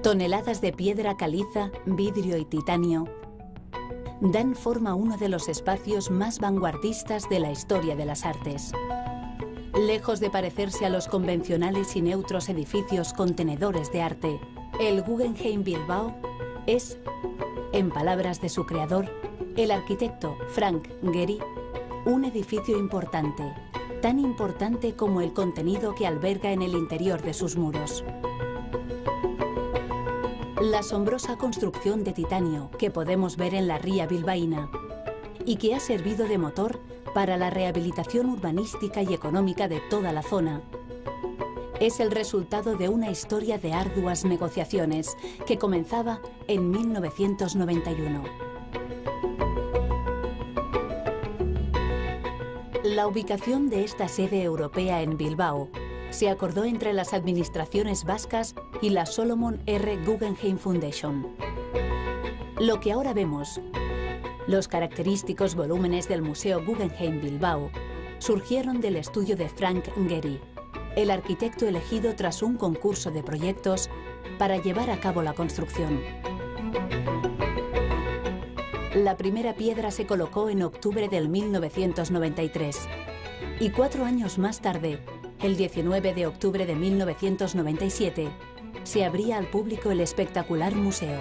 Toneladas de piedra caliza, vidrio y titanio dan forma a uno de los espacios más vanguardistas de la historia de las artes. Lejos de parecerse a los convencionales y neutros edificios contenedores de arte, el Guggenheim Bilbao es, en palabras de su creador, el arquitecto Frank Gehry, un edificio importante, tan importante como el contenido que alberga en el interior de sus muros. La asombrosa construcción de titanio que podemos ver en la ría bilbaína y que ha servido de motor para la rehabilitación urbanística y económica de toda la zona, es el resultado de una historia de arduas negociaciones que comenzaba en 1991. La ubicación de esta sede europea en Bilbao se acordó entre las administraciones vascas y la Solomon R. Guggenheim Foundation. Lo que ahora vemos, los característicos volúmenes del Museo Guggenheim Bilbao, surgieron del estudio de Frank Gehry, el arquitecto elegido tras un concurso de proyectos para llevar a cabo la construcción. La primera piedra se colocó en octubre del 1993 y 4 años más tarde, el 19 de octubre de 1997, se abría al público el espectacular museo.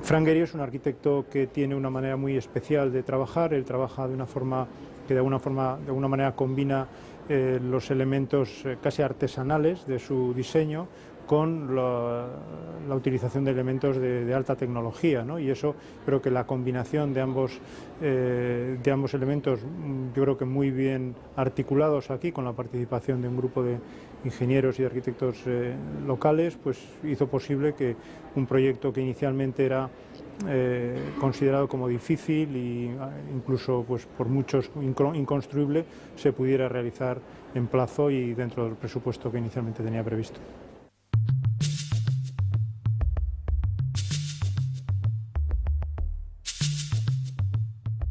Frank Gehry es un arquitecto que tiene una manera muy especial de trabajar. Él trabaja de una forma que de alguna manera combina los elementos casi artesanales de su diseño con la utilización de elementos de alta tecnología, ¿no? Y eso creo que la combinación de ambos elementos, yo creo que muy bien articulados aquí con la participación de un grupo de ingenieros y de arquitectos locales, pues hizo posible que un proyecto que inicialmente era considerado como difícil e incluso pues por muchos inconstruible se pudiera realizar en plazo y dentro del presupuesto que inicialmente tenía previsto.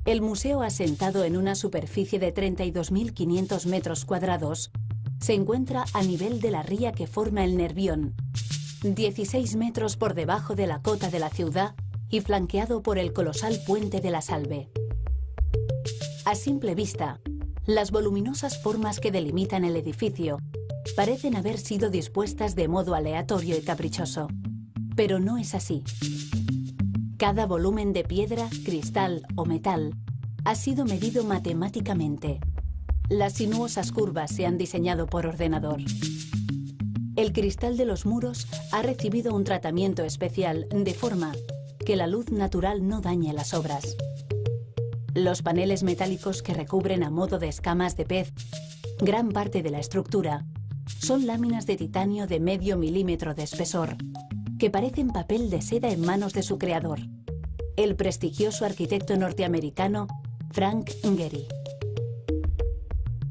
El museo, asentado en una superficie de 32.500 metros cuadrados, se encuentra a nivel de la ría que forma el Nervión, 16 metros por debajo de la cota de la ciudad y flanqueado por el colosal puente de la Salve. A simple vista, las voluminosas formas que delimitan el edificio parecen haber sido dispuestas de modo aleatorio y caprichoso, pero no es así. Cada volumen de piedra, cristal o metal ha sido medido matemáticamente. Las sinuosas curvas se han diseñado por ordenador. El cristal de los muros ha recibido un tratamiento especial de forma que la luz natural no dañe las obras. Los paneles metálicos que recubren a modo de escamas de pez gran parte de la estructura son láminas de titanio de medio milímetro de espesor, que parecen papel de seda en manos de su creador, el prestigioso arquitecto norteamericano Frank Gehry.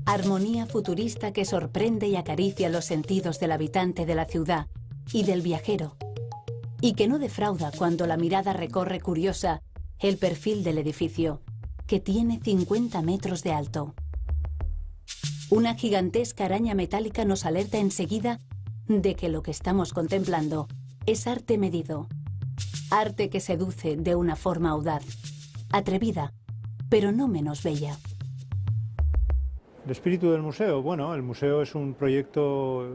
Armonía futurista que sorprende y acaricia los sentidos del habitante de la ciudad y del viajero, y que no defrauda cuando la mirada recorre curiosa el perfil del edificio, que tiene 50 metros de alto. Una gigantesca araña metálica nos alerta enseguida de que lo que estamos contemplando es arte medido, arte que seduce de una forma audaz, atrevida, pero no menos bella. El espíritu del museo, bueno, el museo es un proyecto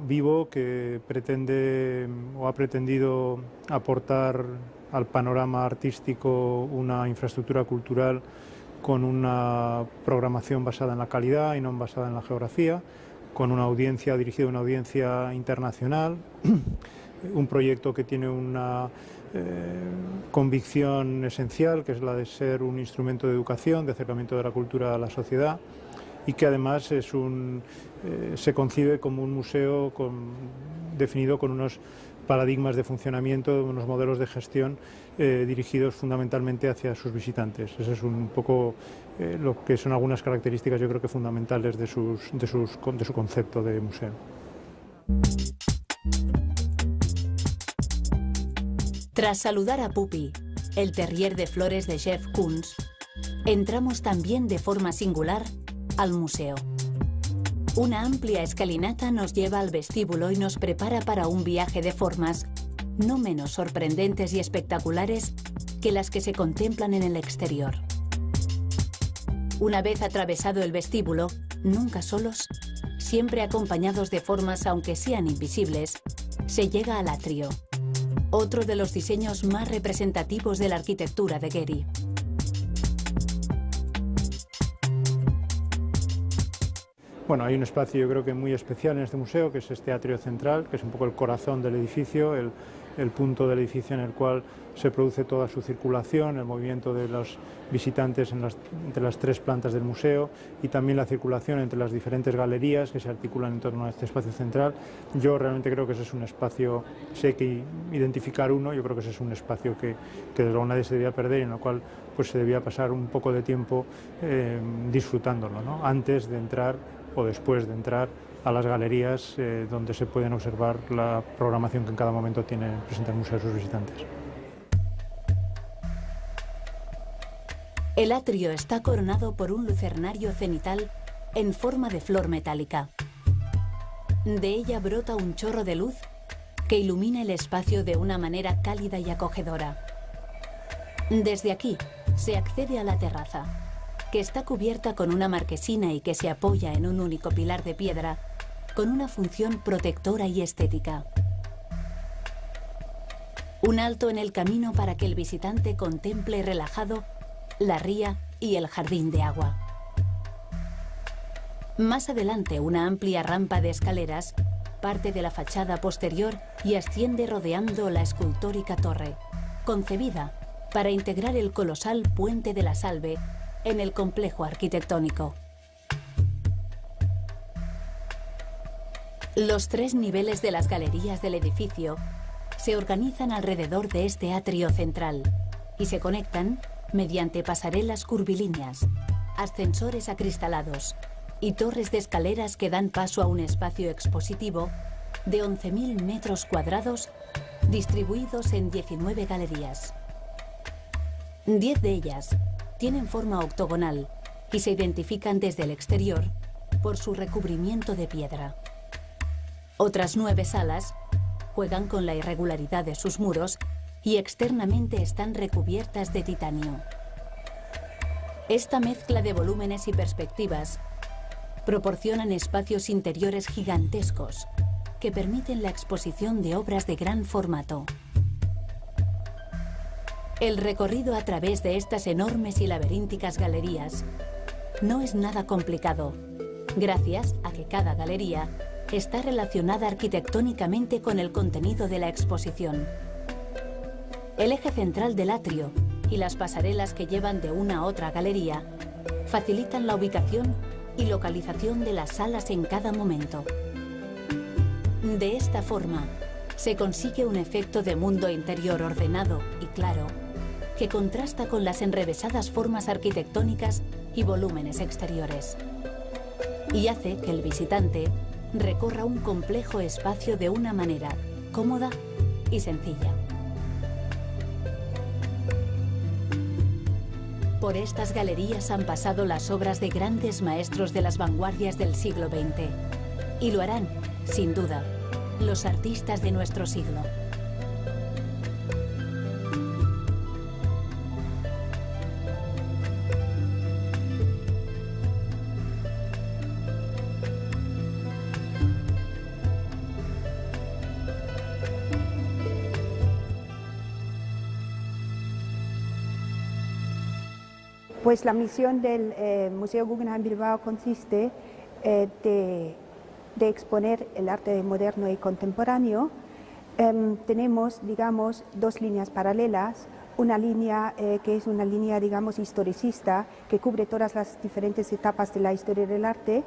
vivo que pretende o ha pretendido aportar al panorama artístico una infraestructura cultural con una programación basada en la calidad y no basada en la geografía, con una audiencia dirigida a una audiencia internacional, un proyecto que tiene una convicción esencial, que es la de ser un instrumento de educación, de acercamiento de la cultura a la sociedad, y que además se concibe como un museo definido con unos paradigmas de funcionamiento, unos modelos de gestión dirigidos fundamentalmente hacia sus visitantes. Eso es un poco lo que son algunas características, yo creo que fundamentales de su concepto de museo. Tras saludar a Puppy, el terrier de flores de Jeff Koons, entramos también de forma singular al museo. Una amplia escalinata nos lleva al vestíbulo y nos prepara para un viaje de formas no menos sorprendentes y espectaculares que las que se contemplan en el exterior. Una vez atravesado el vestíbulo, nunca solos, siempre acompañados de formas aunque sean invisibles, se llega al atrio, otro de los diseños más representativos de la arquitectura de Getty. Bueno, hay un espacio yo creo que muy especial en este museo, que es este atrio central, que es un poco el corazón del edificio, el punto del edificio en el cual se produce toda su circulación, el movimiento de los visitantes entre las tres plantas del museo y también la circulación entre las diferentes galerías que se articulan en torno a este espacio central. Yo realmente creo que ese es un espacio, si hay que identificar uno, yo creo que ese es un espacio que desde luego nadie se debía perder y en el cual pues se debía pasar un poco de tiempo disfrutándolo, ¿no? Antes de entrar o después de entrar a las galerías donde se pueden observar la programación que en cada momento presenta el museo a sus visitantes. El atrio está coronado por un lucernario cenital en forma de flor metálica. De ella brota un chorro de luz que ilumina el espacio de una manera cálida y acogedora. Desde aquí se accede a la terraza, que está cubierta con una marquesina y que se apoya en un único pilar de piedra, con una función protectora y estética. Un alto en el camino para que el visitante contemple relajado la ría y el jardín de agua. Más adelante, una amplia rampa de escaleras parte de la fachada posterior y asciende rodeando la escultórica torre, concebida para integrar el colosal Puente de la Salve en el complejo arquitectónico. Los tres niveles de las galerías del edificio se organizan alrededor de este atrio central y se conectan mediante pasarelas curvilíneas, ascensores acristalados y torres de escaleras que dan paso a un espacio expositivo de 11.000 metros cuadrados distribuidos en 19 galerías. 10 de ellas tienen forma octogonal y se identifican desde el exterior por su recubrimiento de piedra. Otras 9 salas juegan con la irregularidad de sus muros y externamente están recubiertas de titanio. Esta mezcla de volúmenes y perspectivas proporcionan espacios interiores gigantescos que permiten la exposición de obras de gran formato. El recorrido a través de estas enormes y laberínticas galerías no es nada complicado, gracias a que cada galería está relacionada arquitectónicamente con el contenido de la exposición. El eje central del atrio y las pasarelas que llevan de una a otra galería facilitan la ubicación y localización de las salas en cada momento. De esta forma, se consigue un efecto de mundo interior ordenado y claro, que contrasta con las enrevesadas formas arquitectónicas y volúmenes exteriores, y hace que el visitante recorra un complejo espacio de una manera cómoda y sencilla. Por estas galerías han pasado las obras de grandes maestros de las vanguardias del siglo XX, y lo harán, sin duda, los artistas de nuestro siglo. Pues la misión del Museo Guggenheim Bilbao consiste de exponer el arte moderno y contemporáneo. Tenemos, digamos, dos líneas paralelas. Una línea que es una línea, digamos, historicista, que cubre todas las diferentes etapas de la historia del arte.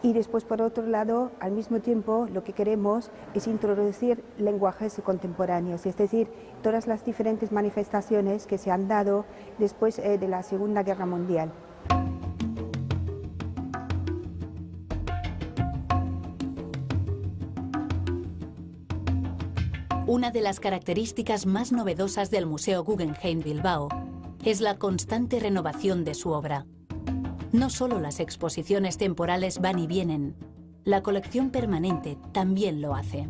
Y después, por otro lado, al mismo tiempo, lo que queremos es introducir lenguajes contemporáneos, es decir, todas las diferentes manifestaciones que se han dado después de la Segunda Guerra Mundial. Una de las características más novedosas del Museo Guggenheim Bilbao es la constante renovación de su obra. No solo las exposiciones temporales van y vienen, la colección permanente también lo hace.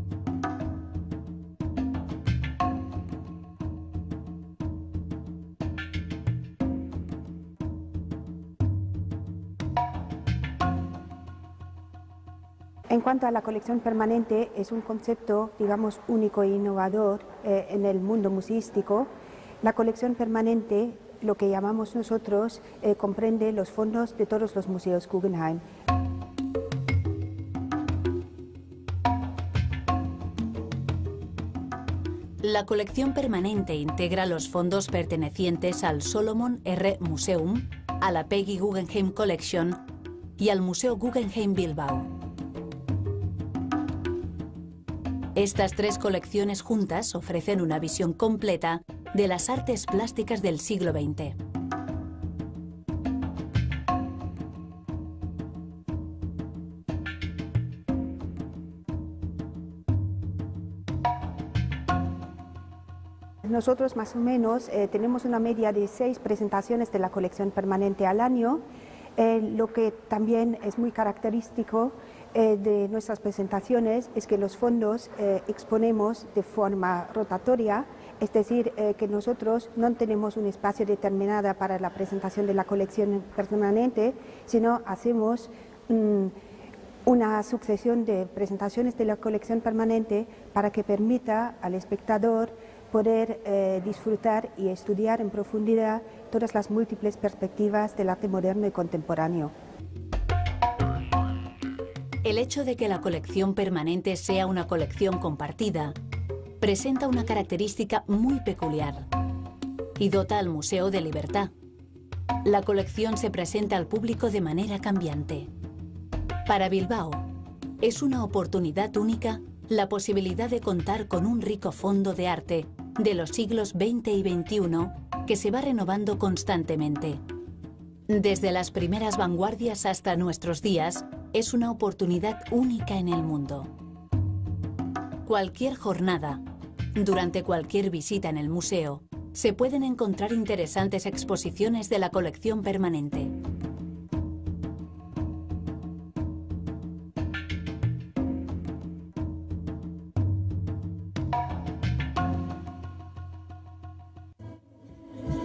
En cuanto a la colección permanente, es un concepto, digamos, único e innovador en el mundo museístico. La colección permanente, lo que llamamos nosotros, comprende los fondos de todos los museos Guggenheim. La colección permanente integra los fondos pertenecientes al Solomon R. Museum, a la Peggy Guggenheim Collection y al Museo Guggenheim Bilbao. Estas tres colecciones juntas ofrecen una visión completa de las artes plásticas del siglo XX. Nosotros más o menos tenemos una media de 6 presentaciones de la colección permanente al año, lo que también es muy característico de nuestras presentaciones es que los fondos exponemos de forma rotatoria, es decir, que nosotros no tenemos un espacio determinado para la presentación de la colección permanente, sino hacemos una sucesión de presentaciones de la colección permanente para que permita al espectador poder disfrutar y estudiar en profundidad todas las múltiples perspectivas del arte moderno y contemporáneo. El hecho de que la colección permanente sea una colección compartida presenta una característica muy peculiar y dota al Museo de libertad. La colección se presenta al público de manera cambiante. Para Bilbao, es una oportunidad única la posibilidad de contar con un rico fondo de arte de los siglos XX y XXI que se va renovando constantemente. Desde las primeras vanguardias hasta nuestros días, es una oportunidad única en el mundo. Cualquier jornada, durante cualquier visita en el museo, se pueden encontrar interesantes exposiciones de la colección permanente.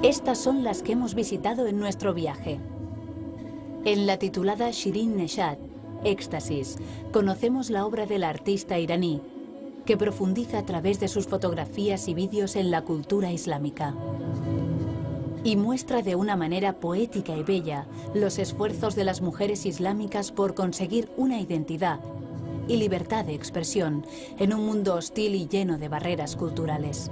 Estas son las que hemos visitado en nuestro viaje. En la titulada Shirin Neshat, Éxtasis, conocemos la obra del artista iraní, que profundiza a través de sus fotografías y vídeos en la cultura islámica. Y muestra de una manera poética y bella los esfuerzos de las mujeres islámicas por conseguir una identidad y libertad de expresión en un mundo hostil y lleno de barreras culturales.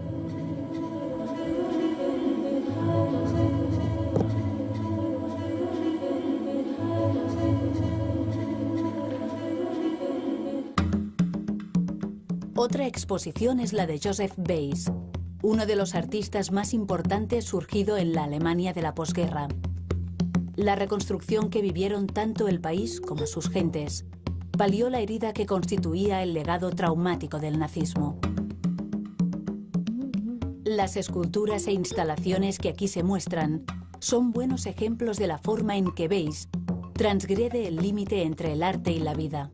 Otra exposición es la de Joseph Beuys, uno de los artistas más importantes surgido en la Alemania de la posguerra. La reconstrucción que vivieron tanto el país como sus gentes palió la herida que constituía el legado traumático del nazismo. Las esculturas e instalaciones que aquí se muestran son buenos ejemplos de la forma en que Beuys transgrede el límite entre el arte y la vida.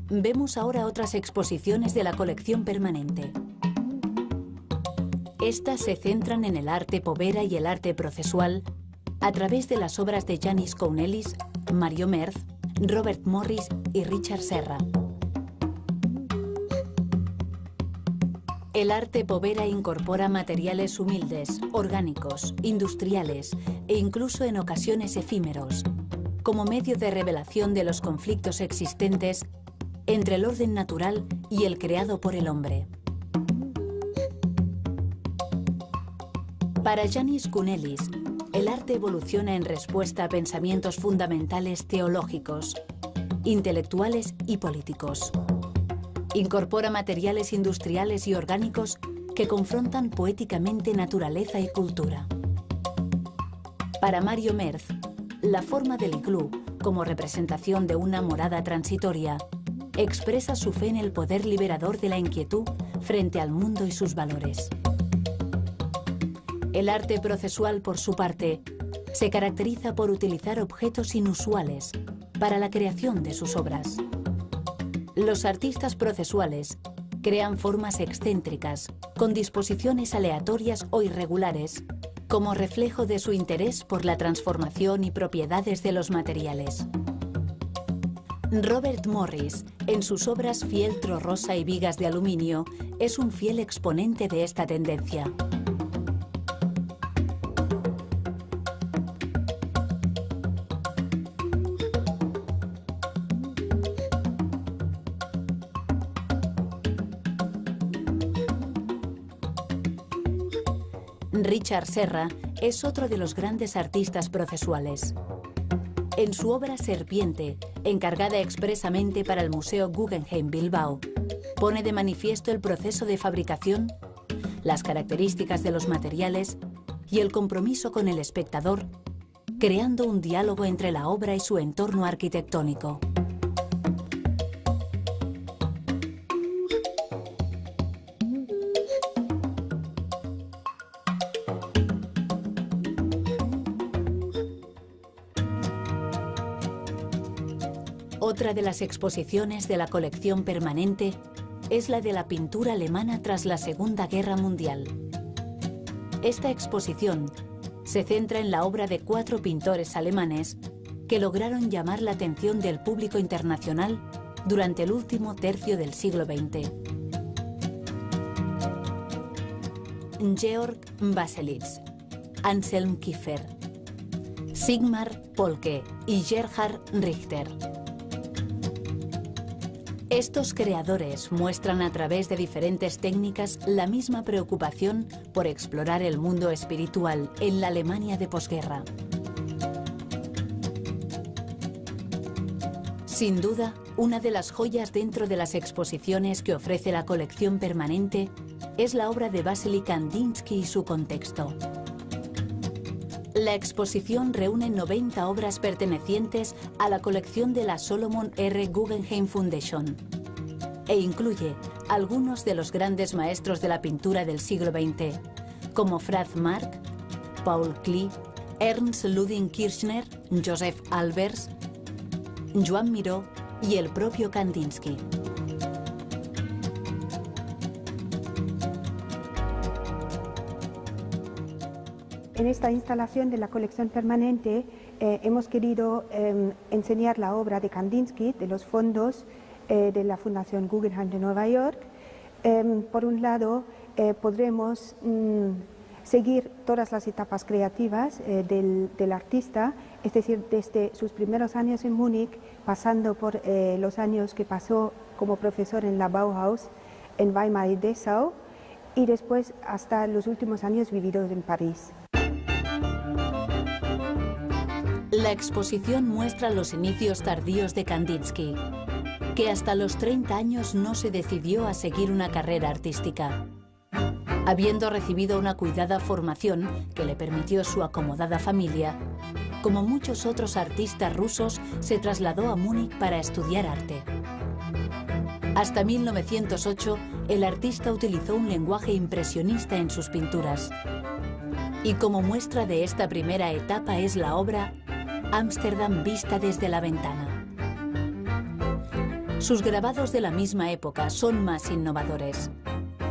Vemos ahora otras exposiciones de la colección permanente. Estas se centran en el arte povera y el arte procesual a través de las obras de Janis Kounellis, Mario Merz, Robert Morris y Richard Serra. El arte povera incorpora materiales humildes, orgánicos, industriales e incluso en ocasiones efímeros, como medio de revelación de los conflictos existentes entre el orden natural y el creado por el hombre. Para Janis Kounellis, el arte evoluciona en respuesta a pensamientos fundamentales teológicos, intelectuales y políticos. Incorpora materiales industriales y orgánicos que confrontan poéticamente naturaleza y cultura. Para Mario Merz, la forma del iglú, como representación de una morada transitoria, expresa su fe en el poder liberador de la inquietud frente al mundo y sus valores. El arte procesual, por su parte, se caracteriza por utilizar objetos inusuales para la creación de sus obras. Los artistas procesuales crean formas excéntricas, con disposiciones aleatorias o irregulares, como reflejo de su interés por la transformación y propiedades de los materiales. Robert Morris, en sus obras Fieltro rosa y vigas de aluminio, es un fiel exponente de esta tendencia. Richard Serra es otro de los grandes artistas procesuales. En su obra Serpiente, encargada expresamente para el Museo Guggenheim Bilbao, pone de manifiesto el proceso de fabricación, las características de los materiales y el compromiso con el espectador, creando un diálogo entre la obra y su entorno arquitectónico. Otra de las exposiciones de la colección permanente es la de la pintura alemana tras la Segunda Guerra Mundial. Esta exposición se centra en la obra de 4 pintores alemanes que lograron llamar la atención del público internacional durante el último tercio del siglo XX. Georg Baselitz, Anselm Kiefer, Sigmar Polke y Gerhard Richter. Estos creadores muestran a través de diferentes técnicas la misma preocupación por explorar el mundo espiritual en la Alemania de posguerra. Sin duda, una de las joyas dentro de las exposiciones que ofrece la colección permanente es la obra de Wassily Kandinsky y su contexto. La exposición reúne 90 obras pertenecientes a la colección de la Solomon R. Guggenheim Foundation e incluye algunos de los grandes maestros de la pintura del siglo XX, como Franz Marc, Paul Klee, Ernst Ludwig Kirchner, Joseph Albers, Joan Miró y el propio Kandinsky. En esta instalación de la colección permanente hemos querido enseñar la obra de Kandinsky de los fondos de la Fundación Guggenheim de Nueva York. Por un lado, podremos seguir todas las etapas creativas del artista, es decir, desde sus primeros años en Múnich, pasando por los años que pasó como profesor en la Bauhaus, en Weimar y Dessau, y después hasta los últimos años vividos en París. La exposición muestra los inicios tardíos de Kandinsky, que hasta los 30 años no se decidió a seguir una carrera artística. Habiendo recibido una cuidada formación que le permitió su acomodada familia, como muchos otros artistas rusos, se trasladó a Múnich para estudiar arte. Hasta 1908, el artista utilizó un lenguaje impresionista en sus pinturas. Y como muestra de esta primera etapa es la obra Ámsterdam vista desde la ventana. Sus grabados de la misma época son más innovadores.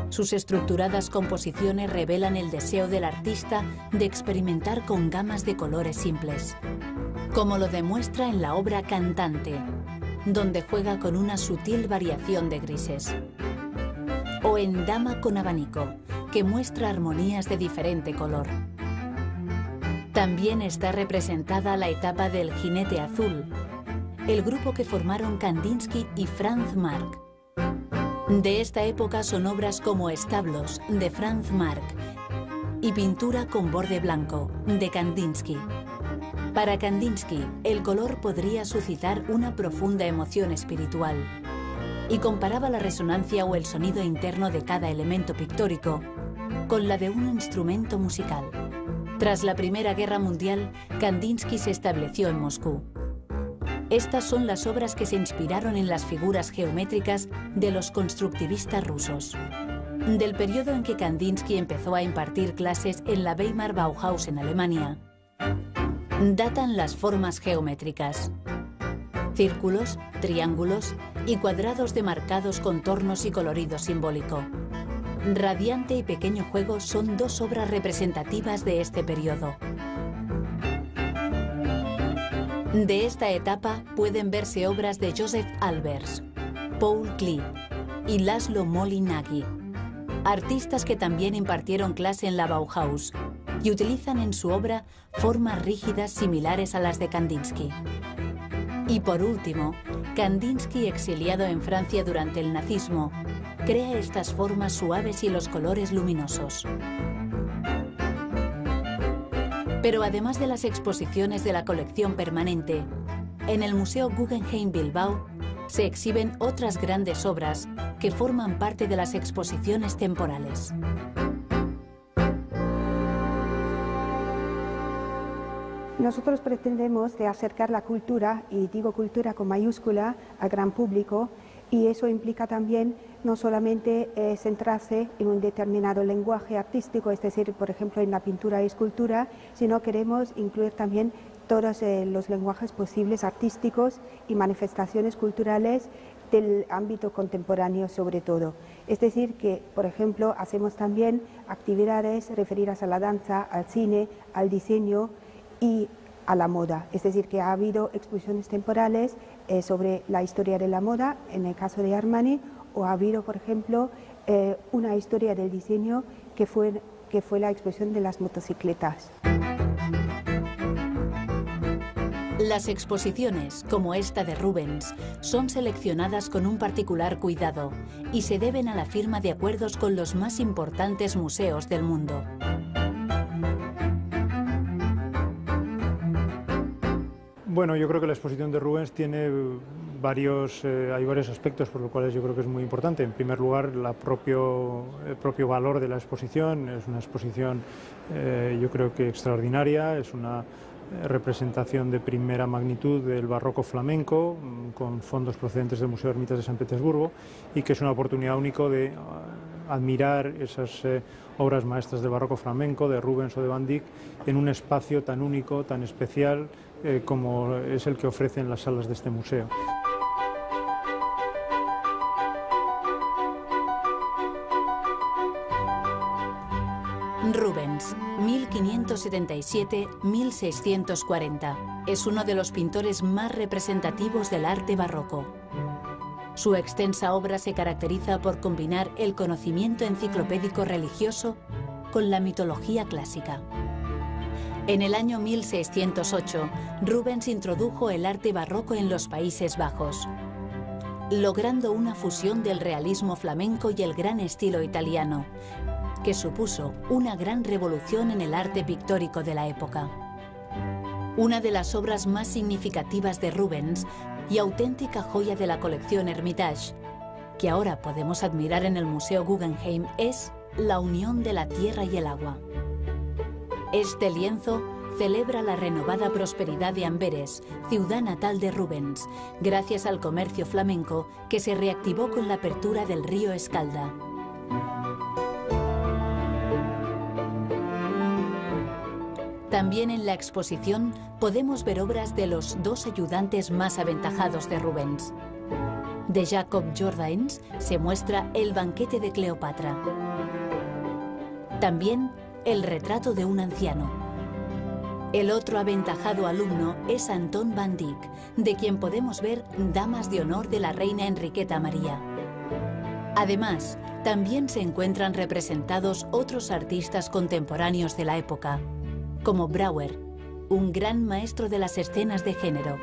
Sus estructuradas composiciones revelan el deseo del artista de experimentar con gamas de colores simples, como lo demuestra en la obra Cantante, donde juega con una sutil variación de grises, o en Dama con abanico, que muestra armonías de diferente color. También está representada la etapa del Jinete Azul, el grupo que formaron Kandinsky y Franz Marc. De esta época son obras como Establos, de Franz Marc, y Pintura con borde blanco, de Kandinsky. Para Kandinsky, el color podría suscitar una profunda emoción espiritual, y comparaba la resonancia o el sonido interno de cada elemento pictórico con la de un instrumento musical. Tras la Primera Guerra Mundial, Kandinsky se estableció en Moscú. Estas son las obras que se inspiraron en las figuras geométricas de los constructivistas rusos. Del periodo en que Kandinsky empezó a impartir clases en la Weimar Bauhaus en Alemania, datan las formas geométricas: círculos, triángulos y cuadrados demarcados contornos y colorido simbólico. Radiante y Pequeño Juego son dos obras representativas de este periodo. De esta etapa pueden verse obras de Joseph Albers, Paul Klee y Laszlo Moly-Nagy, artistas que también impartieron clase en la Bauhaus y utilizan en su obra formas rígidas similares a las de Kandinsky. Y por último, Kandinsky, exiliado en Francia durante el nazismo, crea estas formas suaves y los colores luminosos. Pero además de las exposiciones de la colección permanente, en el Museo Guggenheim Bilbao se exhiben otras grandes obras que forman parte de las exposiciones temporales. Nosotros pretendemos de acercar la cultura, y digo cultura con mayúscula, al gran público, y eso implica también no solamente centrarse en un determinado lenguaje artístico, es decir, por ejemplo, en la pintura y escultura, sino queremos incluir también todos los lenguajes posibles artísticos y manifestaciones culturales del ámbito contemporáneo sobre todo. Es decir, que, por ejemplo, hacemos también actividades referidas a la danza, al cine, al diseño y a la moda. Es decir, que ha habido exposiciones temporales sobre la historia de la moda, en el caso de Armani, o ha habido, por ejemplo, una historia del diseño que fue la exposición de las motocicletas. Las exposiciones, como esta de Rubens, son seleccionadas con un particular cuidado y se deben a la firma de acuerdos con los más importantes museos del mundo. Bueno, yo creo que la exposición de Rubens tiene hay varios aspectos por los cuales yo creo que es muy importante. En primer lugar, el propio valor de la exposición. Es una exposición yo creo que extraordinaria, es una representación de primera magnitud del barroco flamenco, con fondos procedentes del Museo de Ermitas de San Petersburgo, y que es una oportunidad única de admirar esas obras maestras del barroco flamenco, de Rubens o de Van Dyck, en un espacio tan único, tan especial, como es el que ofrecen las salas de este museo. Rubens, 1577-1640, es uno de los pintores más representativos del arte barroco. Su extensa obra se caracteriza por combinar el conocimiento enciclopédico religioso con la mitología clásica. En el año 1608, Rubens introdujo el arte barroco en los Países Bajos, logrando una fusión del realismo flamenco y el gran estilo italiano, que supuso una gran revolución en el arte pictórico de la época. Una de las obras más significativas de Rubens y auténtica joya de la colección Hermitage, que ahora podemos admirar en el Museo Guggenheim, es La unión de la tierra y el agua. Este lienzo celebra la renovada prosperidad de Amberes, ciudad natal de Rubens, gracias al comercio flamenco que se reactivó con la apertura del río Escalda. También en la exposición podemos ver obras de los dos ayudantes más aventajados de Rubens. De Jacob Jordaens se muestra El banquete de Cleopatra. También El retrato de un anciano. El otro aventajado alumno es Anton van Dyck, de quien podemos ver Damas de honor de la reina Enriqueta María. Además, también se encuentran representados otros artistas contemporáneos de la época, como Brauer, un gran maestro de las escenas de género.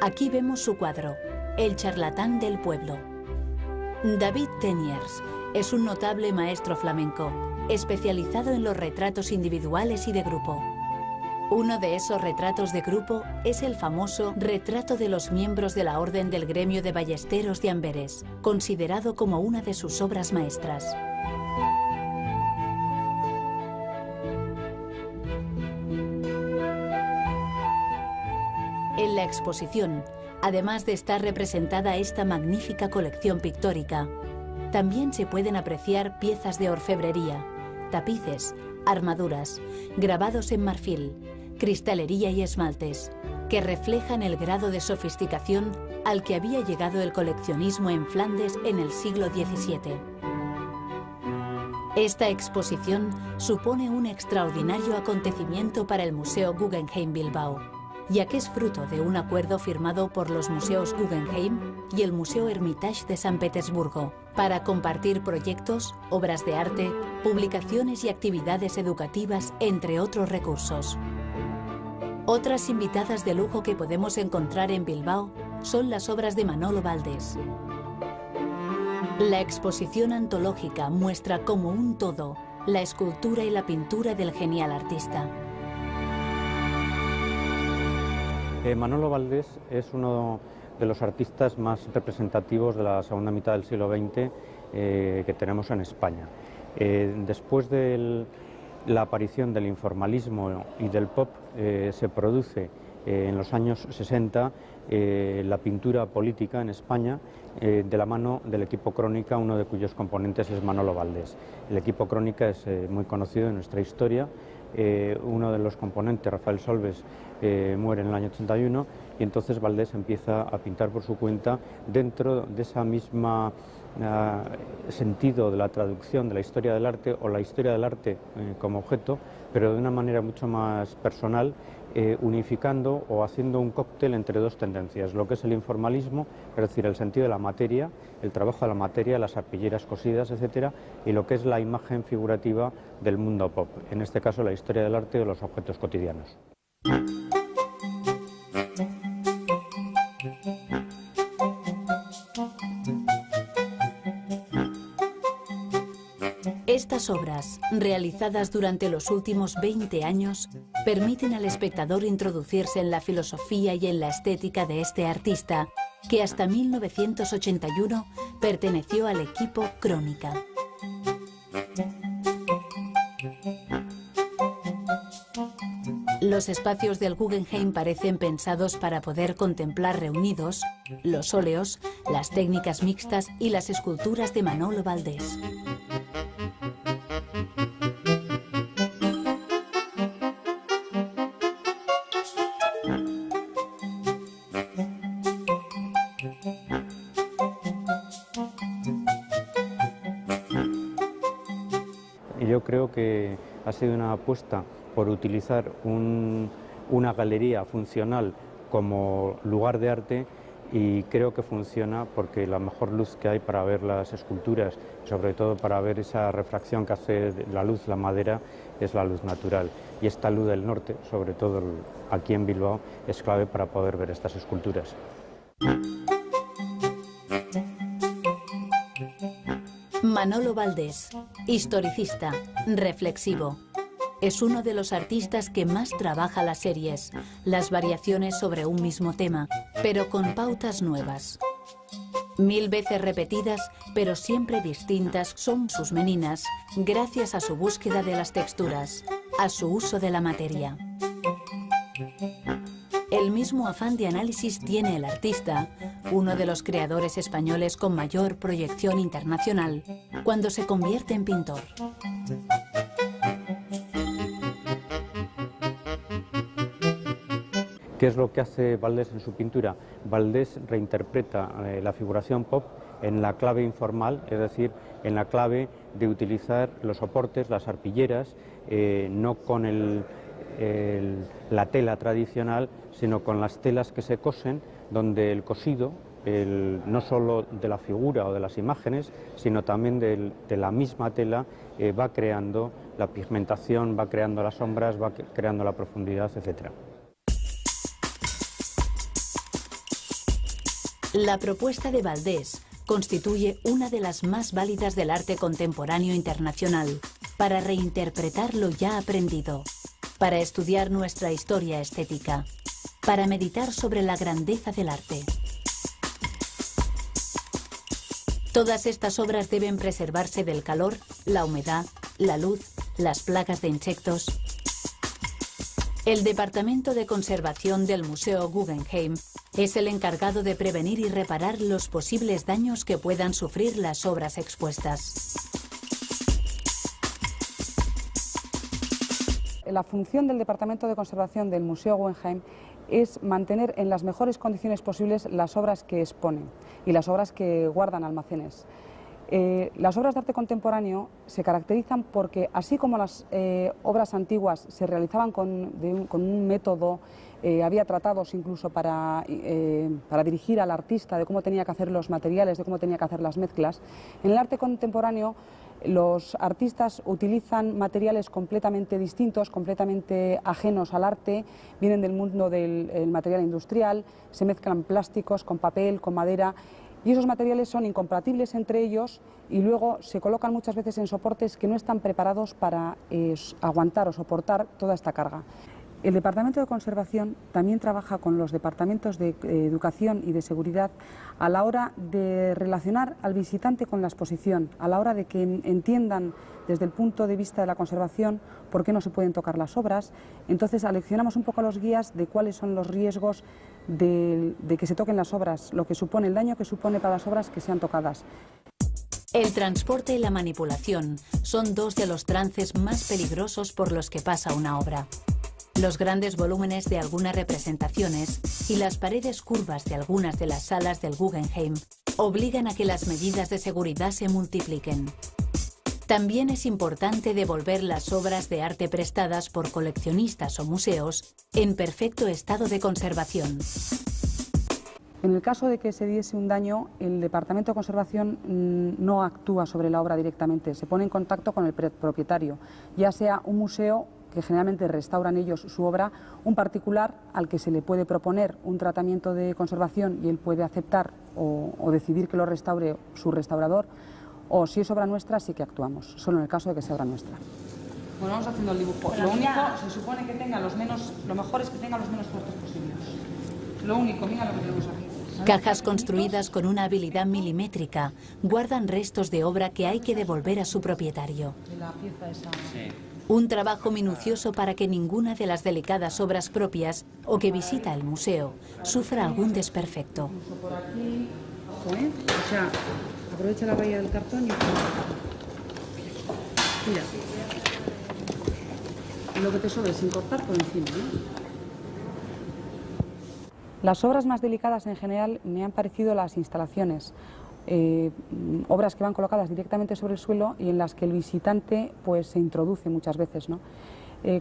Aquí vemos su cuadro, El charlatán del pueblo. David Teniers es un notable maestro flamenco, especializado en los retratos individuales y de grupo. Uno de esos retratos de grupo es el famoso Retrato de los miembros de la Orden del Gremio de Ballesteros de Amberes, considerado como una de sus obras maestras. En la exposición Además de estar representada esta magnífica colección pictórica, también se pueden apreciar piezas de orfebrería, tapices, armaduras, grabados en marfil, cristalería y esmaltes, que reflejan el grado de sofisticación al que había llegado el coleccionismo en Flandes en el siglo XVII. Esta exposición supone un extraordinario acontecimiento para el Museo Guggenheim Bilbao, ya que es fruto de un acuerdo firmado por los Museos Guggenheim y el Museo Hermitage de San Petersburgo para compartir proyectos, obras de arte, publicaciones y actividades educativas, entre otros recursos. Otras invitadas de lujo que podemos encontrar en Bilbao son las obras de Manolo Valdés. La exposición antológica muestra como un todo la escultura y la pintura del genial artista. Manolo Valdés es uno de los artistas más representativos de la segunda mitad del siglo XX que tenemos en España. Después de la aparición del informalismo y del pop, se produce en los años 60 la pintura política en España de la mano del equipo Crónica, uno de cuyos componentes es Manolo Valdés. El equipo Crónica es muy conocido en nuestra historia. Uno de los componentes, Rafael Solves, muere en el año 81 y entonces Valdés empieza a pintar por su cuenta dentro de esa misma sentido de la traducción de la historia del arte o la historia del arte como objeto, pero de una manera mucho más personal, unificando o haciendo un cóctel entre dos tendencias, lo que es el informalismo, es decir, el sentido de la materia, el trabajo de la materia, las arpilleras cosidas, etcétera, y lo que es la imagen figurativa del mundo pop, en este caso la historia del arte o los objetos cotidianos. Estas obras, realizadas durante los últimos 20 años, permiten al espectador introducirse en la filosofía y en la estética de este artista, que hasta 1981 perteneció al equipo Crónica. Los espacios del Guggenheim parecen pensados para poder contemplar reunidos los óleos, las técnicas mixtas y las esculturas de Manolo Valdés. Yo creo que ha sido una apuesta por utilizar una galería funcional como lugar de arte, y creo que funciona porque la mejor luz que hay para ver las esculturas, sobre todo para ver esa refracción que hace la luz, la madera, es la luz natural. Y esta luz del norte, sobre todo aquí en Bilbao, es clave para poder ver estas esculturas. Manolo Valdés, historicista, reflexivo. Es uno de los artistas que más trabaja las series, las variaciones sobre un mismo tema, pero con pautas nuevas. 1000 veces repetidas, pero siempre distintas, son sus meninas, gracias a su búsqueda de las texturas, a su uso de la materia. El mismo afán de análisis tiene el artista, uno de los creadores españoles con mayor proyección internacional, cuando se convierte en pintor. ¿Qué es lo que hace Valdés en su pintura? Valdés reinterpreta la figuración pop en la clave informal, es decir, en la clave de utilizar los soportes, las arpilleras, no con la tela tradicional, sino con las telas que se cosen, donde el cosido, no solo de la figura o de las imágenes, sino también de la misma tela, va creando la pigmentación, va creando las sombras, va creando la profundidad, etc. La propuesta de Valdés constituye una de las más válidas del arte contemporáneo internacional para reinterpretar lo ya aprendido, para estudiar nuestra historia estética, para meditar sobre la grandeza del arte. Todas estas obras deben preservarse del calor, la humedad, la luz, las plagas de insectos. El Departamento de Conservación del Museo Guggenheim es el encargado de prevenir y reparar los posibles daños que puedan sufrir las obras expuestas. La función del Departamento de Conservación del Museo Guggenheim es mantener en las mejores condiciones posibles las obras que exponen y las obras que guardan almacenes. Las obras de arte contemporáneo se caracterizan porque, así como las obras antiguas se realizaban con un método, había tratados incluso para dirigir al artista de cómo tenía que hacer los materiales, de cómo tenía que hacer las mezclas, en el arte contemporáneo los artistas utilizan materiales completamente distintos, completamente ajenos al arte, vienen del mundo del material industrial, se mezclan plásticos con papel, con madera, y esos materiales son incompatibles entre ellos y luego se colocan muchas veces en soportes que no están preparados para aguantar o soportar toda esta carga. El Departamento de Conservación también trabaja con los departamentos de Educación y de Seguridad a la hora de relacionar al visitante con la exposición, a la hora de que entiendan desde el punto de vista de la conservación por qué no se pueden tocar las obras. Entonces aleccionamos un poco a los guías de cuáles son los riesgos de que se toquen las obras, lo que supone, el daño que supone para las obras que sean tocadas. El transporte y la manipulación son dos de los trances más peligrosos por los que pasa una obra. Los grandes volúmenes de algunas representaciones y las paredes curvas de algunas de las salas del Guggenheim obligan a que las medidas de seguridad se multipliquen. También es importante devolver las obras de arte prestadas por coleccionistas o museos en perfecto estado de conservación. En el caso de que se diese un daño, el Departamento de Conservación no actúa sobre la obra directamente, se pone en contacto con el propietario, ya sea un museo, que generalmente restauran ellos su obra, un particular al que se le puede proponer un tratamiento de conservación y él puede aceptar o decidir que lo restaure su restaurador, o si es obra nuestra sí que actuamos, solo en el caso de que sea obra nuestra. Bueno, vamos haciendo el dibujo. Lo único, se supone que tenga lo mejor es que tenga los menos cortes posibles. Lo único, mira lo que tenemos aquí. Cajas construidas con una habilidad milimétrica guardan restos de obra que hay que devolver a su propietario. La pieza esa... Sí. Un trabajo minucioso para que ninguna de las delicadas obras propias o que visita el museo sufra algún desperfecto. Por aquí, ojo, o sea, aprovecha la raya del cartón y... Mira, lo que te sobre sin cortar por encima, ¿no? Las obras más delicadas en general me han parecido las instalaciones. Obras que van colocadas directamente sobre el suelo y en las que el visitante pues se introduce muchas veces, ¿no?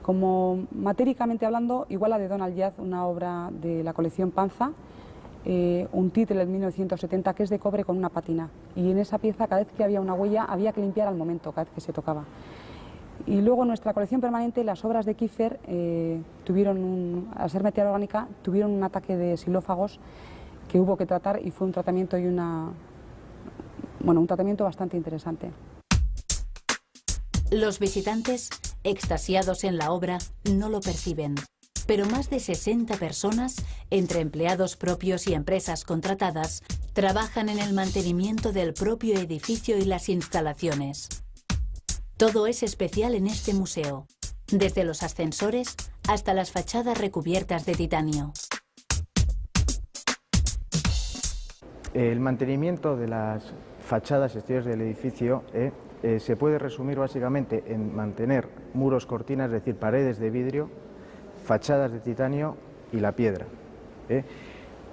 Como matéricamente hablando, igual la de Donald Judd, una obra de la colección Panza, un títere del 1970 que es de cobre con una pátina, y en esa pieza cada vez que había una huella había que limpiar al momento, cada vez que se tocaba. Y luego en nuestra colección permanente las obras de Kiefer al ser materia orgánica, tuvieron un ataque de xilófagos que hubo que tratar y fue un tratamiento un tratamiento bastante interesante. Los visitantes, extasiados en la obra, no lo perciben, pero más de 60 personas, entre empleados propios y empresas contratadas, trabajan en el mantenimiento del propio edificio y las instalaciones. Todo es especial en este museo, desde los ascensores hasta las fachadas recubiertas de titanio. El mantenimiento de las fachadas exteriores del edificio se puede resumir básicamente en mantener muros, cortinas, es decir, paredes de vidrio, fachadas de titanio y la piedra.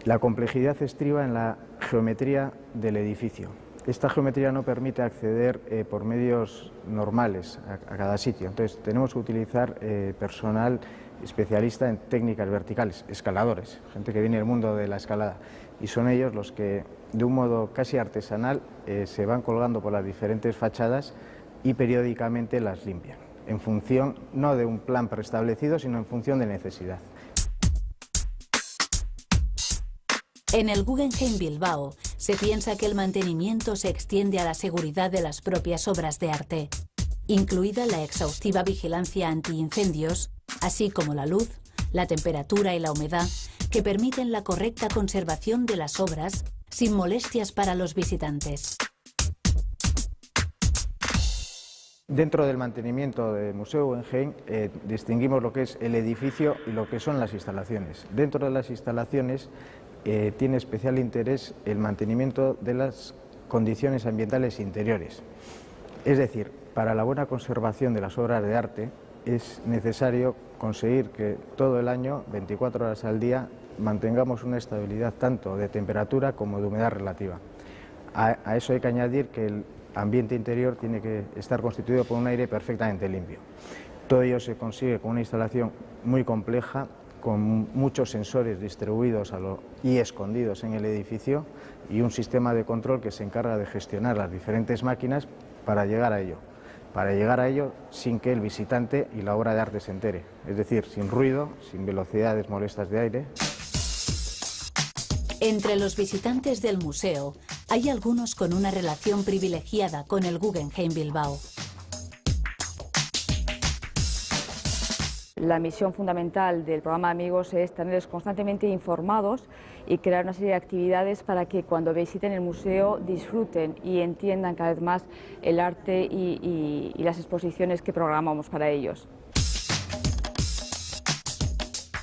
La complejidad estriba en la geometría del edificio. Esta geometría no permite acceder por medios normales a cada sitio, entonces tenemos que utilizar personal especialista en técnicas verticales, escaladores, gente que viene del mundo de la escalada, y son ellos los que de un modo casi artesanal se van colgando por las diferentes fachadas y periódicamente las limpian, en función no de un plan preestablecido, sino en función de necesidad. En el Guggenheim Bilbao se piensa que el mantenimiento se extiende a la seguridad de las propias obras de arte, incluida la exhaustiva vigilancia antiincendios, así como la luz, la temperatura y la humedad, que permiten la correcta conservación de las obras sin molestias para los visitantes. Dentro del mantenimiento del Museo Guggenheim distinguimos lo que es el edificio y lo que son las instalaciones. Dentro de las instalaciones tiene especial interés el mantenimiento de las condiciones ambientales interiores. Es decir, para la buena conservación de las obras de arte es necesario conseguir que todo el año, 24 horas al día, mantengamos una estabilidad tanto de temperatura como de humedad relativa. A eso hay que añadir que el ambiente interior tiene que estar constituido por un aire perfectamente limpio. Todo ello se consigue con una instalación muy compleja, con muchos sensores distribuidos y escondidos en el edificio y un sistema de control que se encarga de gestionar las diferentes máquinas para llegar a ello sin que el visitante y la obra de arte se entere, es decir, sin ruido, sin velocidades molestas de aire. Entre los visitantes del museo hay algunos con una relación privilegiada con el Guggenheim Bilbao. La misión fundamental del programa Amigos es tenerles constantemente informados y crear una serie de actividades para que cuando visiten el museo disfruten y entiendan cada vez más el arte y las exposiciones que programamos para ellos.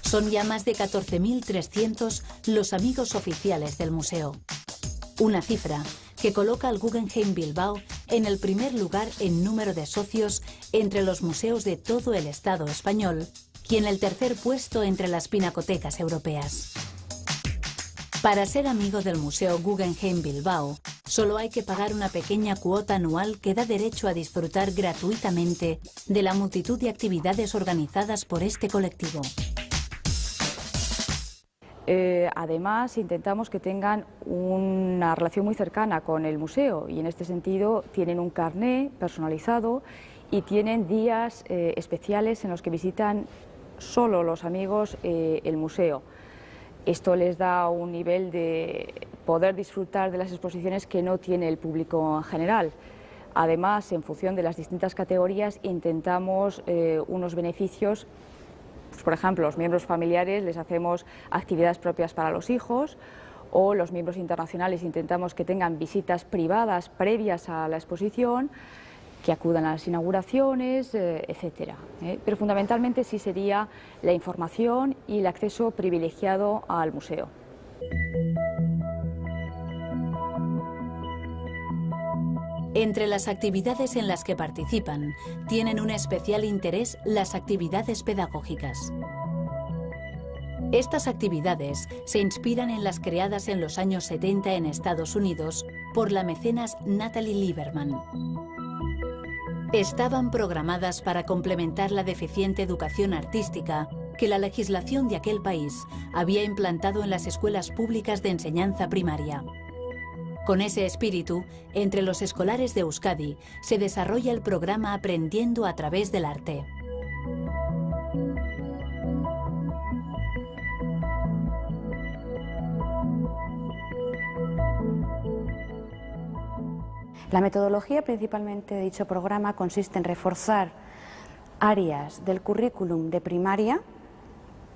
Son ya más de 14.300 los amigos oficiales del museo. Una cifra que coloca al Guggenheim Bilbao en el primer lugar en número de socios entre los museos de todo el Estado español y en el tercer puesto entre las pinacotecas europeas. Para ser amigo del Museo Guggenheim Bilbao, solo hay que pagar una pequeña cuota anual que da derecho a disfrutar gratuitamente de la multitud de actividades organizadas por este colectivo. Además, intentamos que tengan una relación muy cercana con el museo y en este sentido tienen un carné personalizado y tienen días especiales en los que visitan solo los amigos el museo. Esto les da un nivel de poder disfrutar de las exposiciones que no tiene el público en general. Además, en función de las distintas categorías, intentamos unos beneficios. Por ejemplo, los miembros familiares les hacemos actividades propias para los hijos, o los miembros internacionales intentamos que tengan visitas privadas previas a la exposición, que acudan a las inauguraciones, etc. Pero fundamentalmente sí sería la información y el acceso privilegiado al museo. Entre las actividades en las que participan, tienen un especial interés las actividades pedagógicas. Estas actividades se inspiran en las creadas en los años 70 en Estados Unidos por la mecenas Natalie Lieberman. Estaban programadas para complementar la deficiente educación artística que la legislación de aquel país había implantado en las escuelas públicas de enseñanza primaria. Con ese espíritu, entre los escolares de Euskadi se desarrolla el programa Aprendiendo a través del arte. La metodología principalmente de dicho programa consiste en reforzar áreas del currículum de primaria,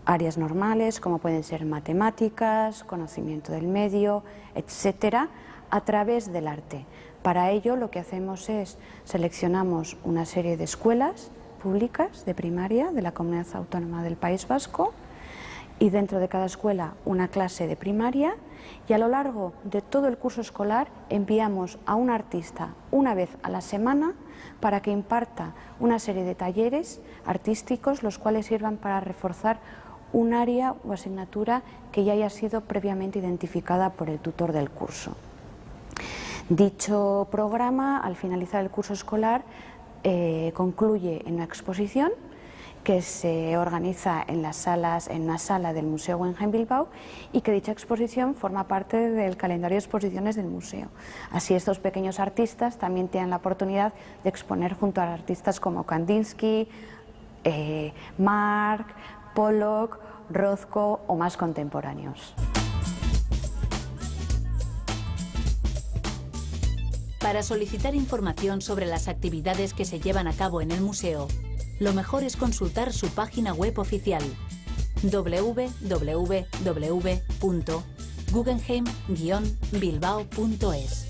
áreas normales como pueden ser matemáticas, conocimiento del medio, etcétera, a través del arte. Para ello lo que hacemos es seleccionamos una serie de escuelas públicas de primaria de la Comunidad Autónoma del País Vasco y dentro de cada escuela una clase de primaria y a lo largo de todo el curso escolar enviamos a un artista una vez a la semana para que imparta una serie de talleres artísticos los cuales sirvan para reforzar un área o asignatura que ya haya sido previamente identificada por el tutor del curso. Dicho programa, al finalizar el curso escolar, concluye en una exposición que se organiza en una sala del Museo Guggenheim Bilbao y que dicha exposición forma parte del calendario de exposiciones del museo. Así estos pequeños artistas también tienen la oportunidad de exponer junto a artistas como Kandinsky, Mark, Pollock, Rothko o más contemporáneos. Para solicitar información sobre las actividades que se llevan a cabo en el museo, lo mejor es consultar su página web oficial www.guggenheim-bilbao.es.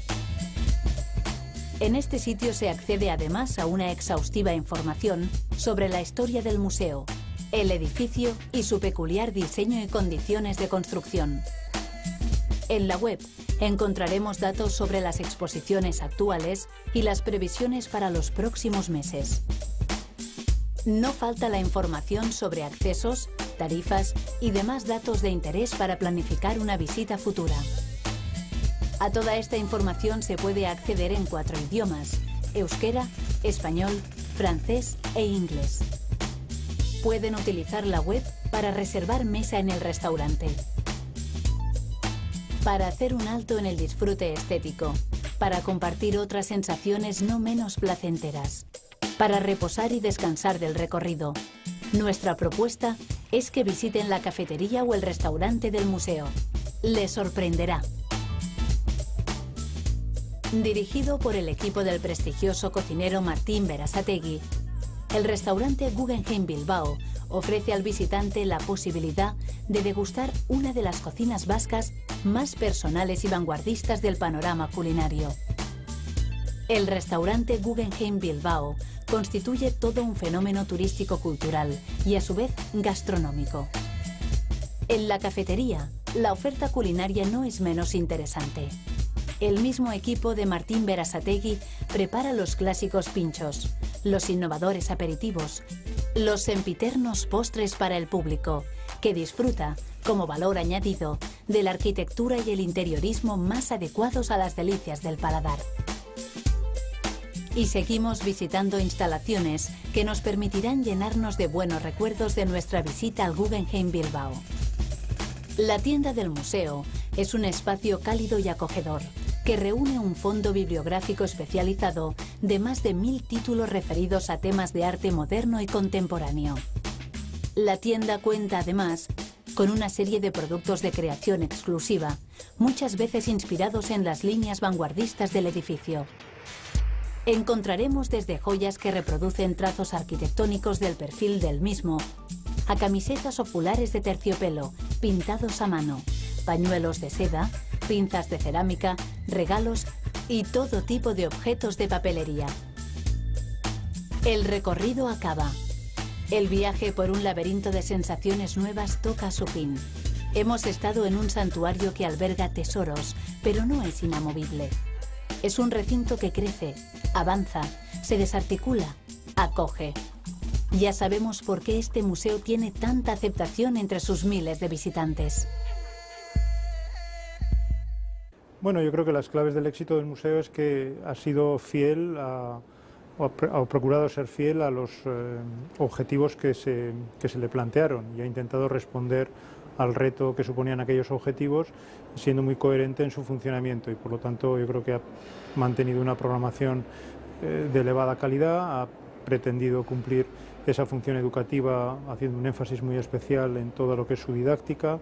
En este sitio se accede además a una exhaustiva información sobre la historia del museo, el edificio y su peculiar diseño y condiciones de construcción. En la web encontraremos datos sobre las exposiciones actuales y las previsiones para los próximos meses. No falta la información sobre accesos, tarifas y demás datos de interés para planificar una visita futura. A toda esta información se puede acceder en 4 idiomas: euskera, español, francés e inglés. Pueden utilizar la web para reservar mesa en el restaurante, para hacer un alto en el disfrute estético, para compartir otras sensaciones no menos placenteras, para reposar y descansar del recorrido. Nuestra propuesta es que visiten la cafetería o el restaurante del museo. Les sorprenderá. Dirigido por el equipo del prestigioso cocinero Martín Berasategui, el restaurante Guggenheim Bilbao ofrece al visitante la posibilidad de degustar una de las cocinas vascas más personales y vanguardistas del panorama culinario. El restaurante Guggenheim Bilbao constituye todo un fenómeno turístico-cultural y a su vez gastronómico. En la cafetería, la oferta culinaria no es menos interesante. El mismo equipo de Martín Berasategui prepara los clásicos pinchos, los innovadores aperitivos, los sempiternos postres para el público, que disfruta, como valor añadido, de la arquitectura y el interiorismo más adecuados a las delicias del paladar. Y seguimos visitando instalaciones que nos permitirán llenarnos de buenos recuerdos de nuestra visita al Guggenheim Bilbao. La tienda del museo es un espacio cálido y acogedor, que reúne un fondo bibliográfico especializado de más de 1000 títulos referidos a temas de arte moderno y contemporáneo. La tienda cuenta además con una serie de productos de creación exclusiva, muchas veces inspirados en las líneas vanguardistas del edificio. Encontraremos desde joyas que reproducen trazos arquitectónicos del perfil del mismo, a camisetas o fulares de terciopelo, pintados a mano, pañuelos de seda, pinzas de cerámica, regalos y todo tipo de objetos de papelería. El recorrido acaba. El viaje por un laberinto de sensaciones nuevas toca su fin. Hemos estado en un santuario que alberga tesoros, pero no es inamovible. Es un recinto que crece, avanza, se desarticula, acoge. Ya sabemos por qué este museo tiene tanta aceptación entre sus miles de visitantes. Bueno, yo creo que las claves del éxito del museo es que ha sido fiel o ha procurado ser fiel a los objetivos que se le plantearon y ha intentado responder al reto que suponían aquellos objetivos, siendo muy coherente en su funcionamiento, y por lo tanto yo creo que ha mantenido una programación de elevada calidad, ha pretendido cumplir esa función educativa haciendo un énfasis muy especial en todo lo que es su didáctica.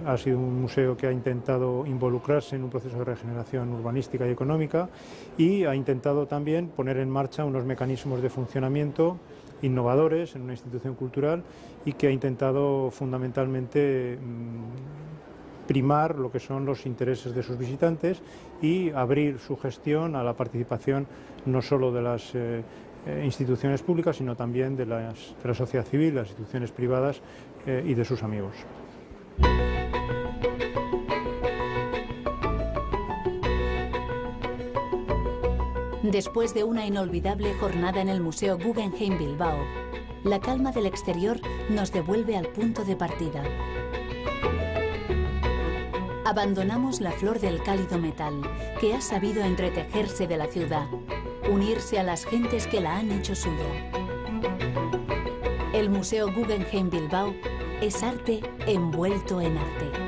Ha sido un museo que ha intentado involucrarse en un proceso de regeneración urbanística y económica, y ha intentado también poner en marcha unos mecanismos de funcionamiento innovadores en una institución cultural, y que ha intentado fundamentalmente primar lo que son los intereses de sus visitantes y abrir su gestión a la participación no solo de las instituciones públicas, sino también de la sociedad civil, las instituciones privadas y de sus amigos. Después de una inolvidable jornada en el Museo Guggenheim Bilbao, la calma del exterior nos devuelve al punto de partida. Abandonamos la flor del cálido metal, que ha sabido entretejerse de la ciudad, unirse a las gentes que la han hecho suya. El Museo Guggenheim Bilbao es arte envuelto en arte.